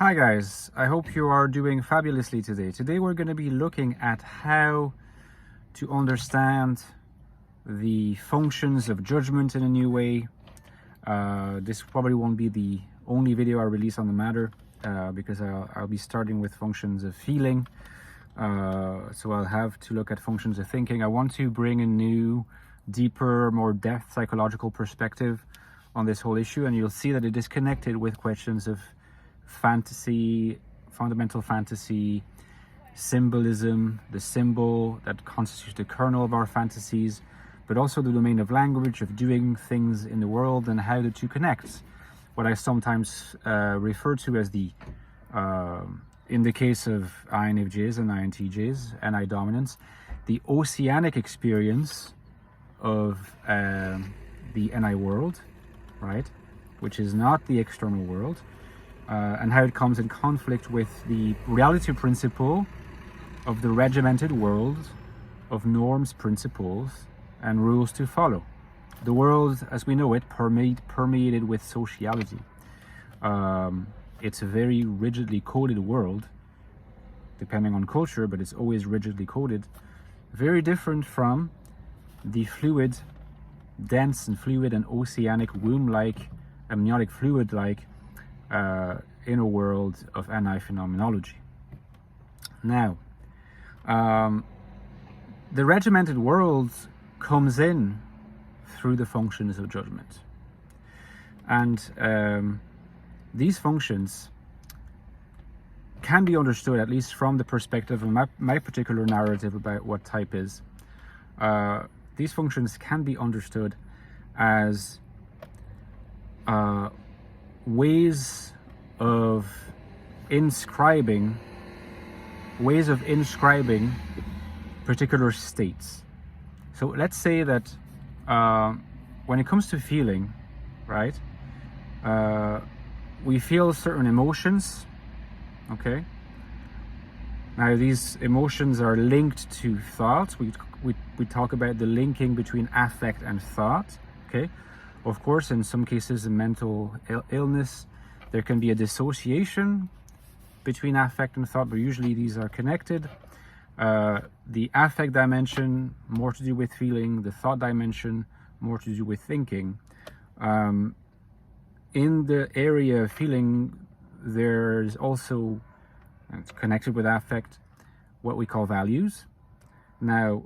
Hi guys, I hope you are doing fabulously today. Today we're going to be looking at how to understand the functions of judgment in a new way. This probably won't be the only video I release on the matter because I'll be starting with functions of feeling. So I'll have to look at functions of thinking. I want to bring a new, deeper, more depth psychological perspective on this whole issue, and you'll see that it is connected with questions of fantasy, fundamental fantasy, symbolism, the symbol that constitutes the kernel of our fantasies, but also the domain of language, of doing things in the world, and how the two connect. What I sometimes refer to as the, in the case of INFJs and INTJs, NI dominance, the oceanic experience of the NI world, right? Which is not the external world. And how it comes in conflict with the reality principle of the regimented world of norms, principles, and rules to follow. The world, as we know it, permeated with sociality. It's a very rigidly coded world, depending on culture, but it's always rigidly coded. Very different from the fluid, dense and fluid and oceanic womb-like, amniotic fluid-like inner world of NI phenomenology. Now, the regimented world comes in through the functions of judgment. And these functions can be understood, at least from the perspective of my particular narrative about what type is. These functions can be understood as ways of inscribing particular states. So let's say that when it comes to feeling, right, we feel certain emotions, okay? Now these emotions are linked to thought. We talk about the linking between affect and thought, okay? Of course, in some cases in mental illness, there can be a dissociation between affect and thought, but usually these are connected. The affect dimension, more to do with feeling, the thought dimension, more to do with thinking. In the area of feeling, there's also, it's connected with affect, what we call values. Now,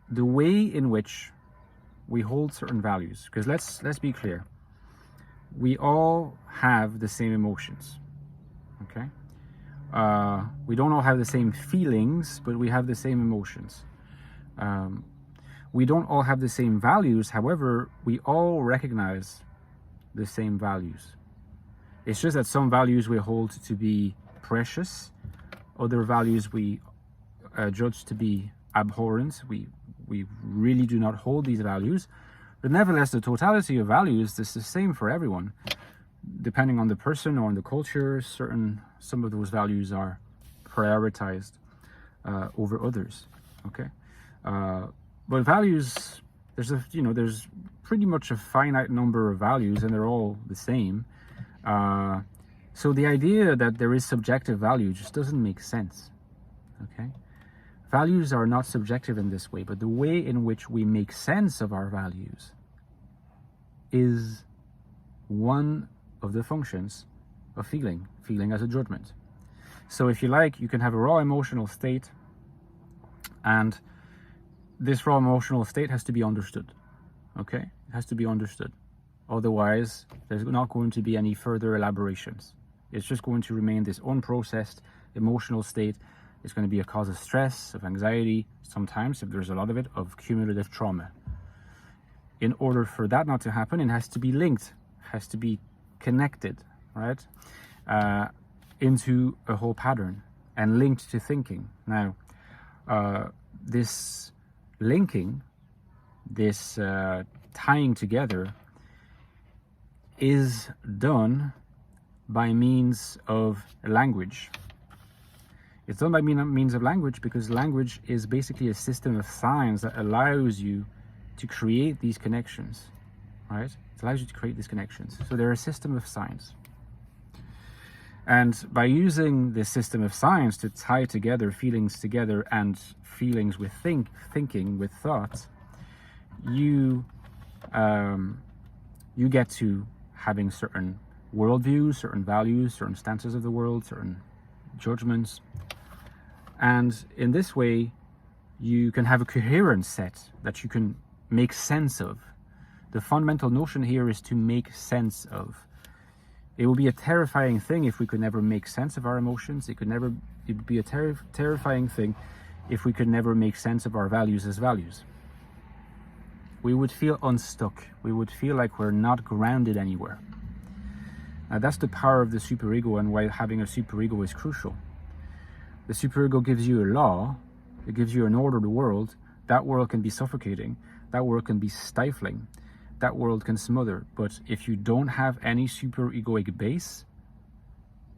the way in which we hold certain values, because let's be clear, we all have the same emotions, okay? We don't all have the same feelings, but we have the same emotions. We don't all have the same values, however, we all recognize the same values. It's just that some values we hold to be precious, other values we judge to be abhorrent. We really do not hold these values. But nevertheless, the totality of values is the same for everyone. Depending on the person or on the culture, some of those values are prioritized over others. Okay, but values, there's pretty much a finite number of values, and they're all the same. So the idea that there is subjective value just doesn't make sense. Okay. Values are not subjective in this way, but the way in which we make sense of our values is one of the functions of feeling as a judgment. So if you like, you can have a raw emotional state, and this raw emotional state has to be understood. Okay? It has to be understood. Otherwise, there's not going to be any further elaborations. It's just going to remain this unprocessed emotional state. It's going to be a cause of stress, of anxiety, sometimes, if there's a lot of it, of cumulative trauma. In order for that not to happen, it has to be linked, has to be connected, right, into a whole pattern and linked to thinking. Now, this linking, this tying together is done by means of language. It's done by means of language because language is basically a system of signs that allows you to create these connections, right? It allows you to create these connections. So they're a system of signs. And by using this system of science to tie together feelings together and feelings with thinking with thought, you get to having certain worldviews, certain values, certain stances of the world, certain judgments. And in this way, you can have a coherent set that you can make sense of. The fundamental notion here is to make sense of. It would be a terrifying thing if we could never make sense of our emotions. It would be a terrifying thing if we could never make sense of our values as values. We would feel unstuck. We would feel like we're not grounded anywhere. Now that's the power of the superego and why having a superego is crucial. The superego gives you a law. It gives you an order of the world. That world can be suffocating. That world can be stifling. That world can smother. But if you don't have any superegoic base,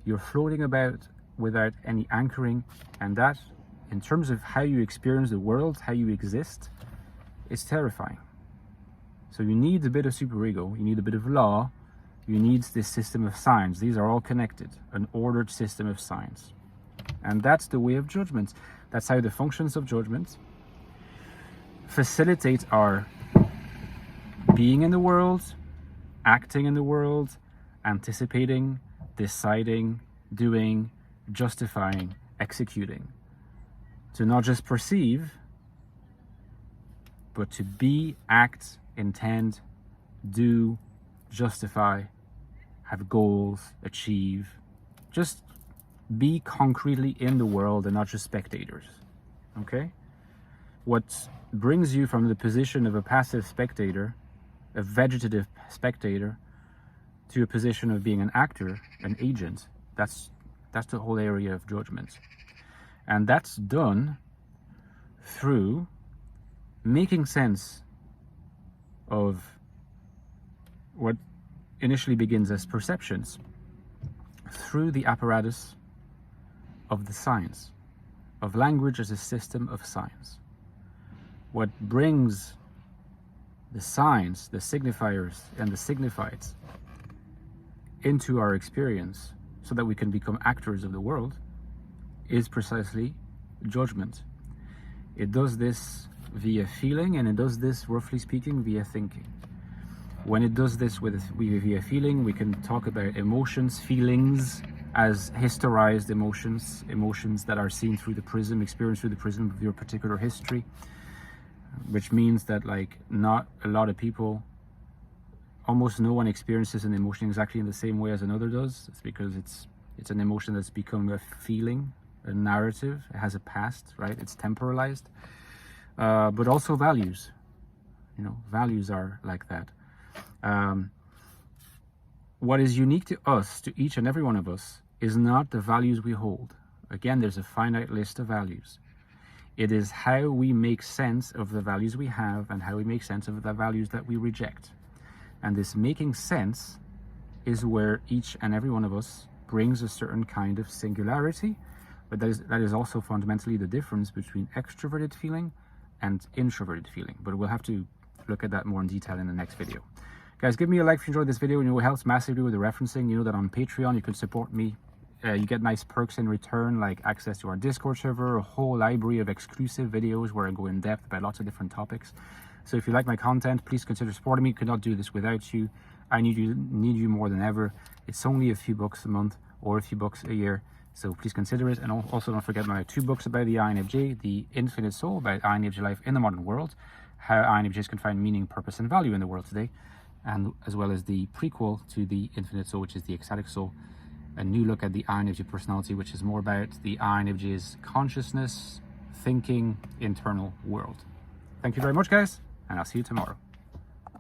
you're floating about without any anchoring. And that, in terms of how you experience the world, how you exist, is terrifying. So you need a bit of superego. You need a bit of law. You need this system of science. These are all connected. An ordered system of science. And that's the way of judgment. That's how the functions of judgment facilitate our being in the world, acting in the world, anticipating, deciding, doing, justifying, executing. To not just perceive, but to be, act, intend, do, justify, have goals, achieve. Just be concretely in the world and not just spectators. Okay? What brings you from the position of a passive spectator, a vegetative spectator, to a position of being an actor, an agent, that's the whole area of judgment. And that's done through making sense of what initially begins as perceptions through the apparatus of the science, of language as a system of science. What brings the signs, the signifiers, and the signifieds into our experience so that we can become actors of the world is precisely judgment. It does this via feeling, and it does this, roughly speaking, via thinking. When it does this via feeling, we can talk about emotions, feelings as historized emotions, emotions that are seen through the prism, experienced through the prism of your particular history, which means that like not a lot of people, almost no one experiences an emotion exactly in the same way as another does. It's because it's an emotion that's become a feeling, a narrative. It has a past, right? It's temporalized, but also values. Values are like that. What is unique to us, to each and every one of us, is not the values we hold. Again, there's a finite list of values. It is how we make sense of the values we have and how we make sense of the values that we reject. And this making sense is where each and every one of us brings a certain kind of singularity, but that is also fundamentally the difference between extroverted feeling and introverted feeling. But we'll have to look at that more in detail in the next video. Guys, give me a like if you enjoyed this video. It helps massively with the referencing. You know that on Patreon you can support me. You get nice perks in return, like access to our Discord server, a whole library of exclusive videos where I go in depth about lots of different topics. So if you like my content, please consider supporting me. Could not do this without you. I need you more than ever. It's only a few bucks a month or a few bucks a year. So please consider it. And also don't forget my 2 books about the INFJ, The Infinite Soul, about INFJ life in the modern world, how INFJs can find meaning, purpose, and value in the world today, and as well as the prequel to The Infinite Soul, which is The Ecstatic Soul, a new look at the INFJ personality, which is more about the INFJ's consciousness, thinking, internal world. Thank you very much, guys, and I'll see you tomorrow.